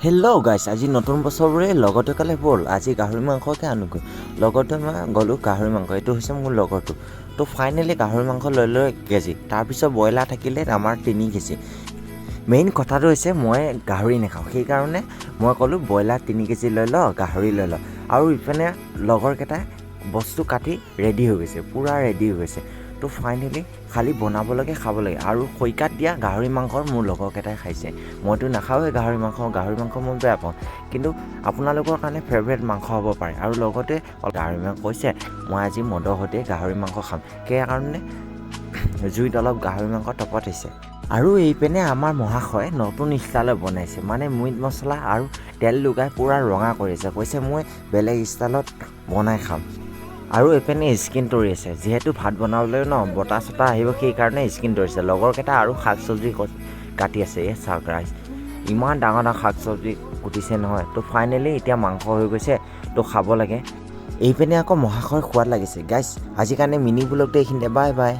Hello' গাইছ, আজি নতুন বছৰবোৰে লগতে কালে ব'ল আজি গাহৰি মাংসকে আনোগৈ। লগতে মই গ'লোঁ গাহৰি মাংস, এইটো হৈছে মোৰ লগৰটো। তো ফাইনেলি গাহৰি মাংস লৈ 1 কেজি, তাৰপিছত ব্ৰইলাৰ থাকিলে আমাৰ 3 কেজি। মেইন কথাটো হৈছে মই গাহৰি নাখাওঁ, সেইকাৰণে মই ক'লোঁ ব্ৰইলাৰ 3 কেজি লৈ ল, গাহৰি লৈ ল। আৰু ইপিনে লগৰকেইটাই বস্তু কাটি ৰেডি হৈ গৈছে, পূৰা ৰেডি হৈ গৈছে। তো ফাইনেলি খালি বনাব লাগে, খাব লাগে। আৰু খৰিকাত দিয়া গাহৰি মাংস মোৰ লগৰকেইটাই খাইছে। মইতো নাখাওঁৱে গাহৰি মাংস মই বেয়া পাওঁ, কিন্তু আপোনালোকৰ কাৰণে ফেভৰেট মাংস হ'ব পাৰে। আৰু লগতে গাহৰি মাংস কৈছে মই আজি মদৰ সৈতে গাহৰি মাংস খাম, সেইকাৰণে জুইত অলপ গাহৰি মাংস তপতাইছে। আৰু এইপিনে আমাৰ মহাশয়ে নতুন ষ্টাইলত বনাইছে, মানে মিট মছলা আৰু তেল লগাই পূৰা ৰঙা কৰিছে। কৈছে মই বেলেগ ষ্টাইলত বনাই খাম। আৰু এইপিনে স্কিন তৰি আছে, যিহেতু ভাত বনাবলৈ বতাহ চতাহ আহিব, সেইকাৰণে স্কিন তৰিছে। লগৰকেইটা আৰু শাক চব্জি কাটি আছে। এই চাওক ৰাইজ, ইমান ডাঙৰ শাক চব্জি কুটিছে নহয়। তো ফাইনেলি এতিয়া মাংস হৈ গৈছে, তো খাব লাগে। এইপিনে আকৌ মহাশয় সোৱাদ লাগিছে। গাইছ, আজিৰ কাৰণে মিনি ব্লগটো এইখিনিতে, বাই বাই।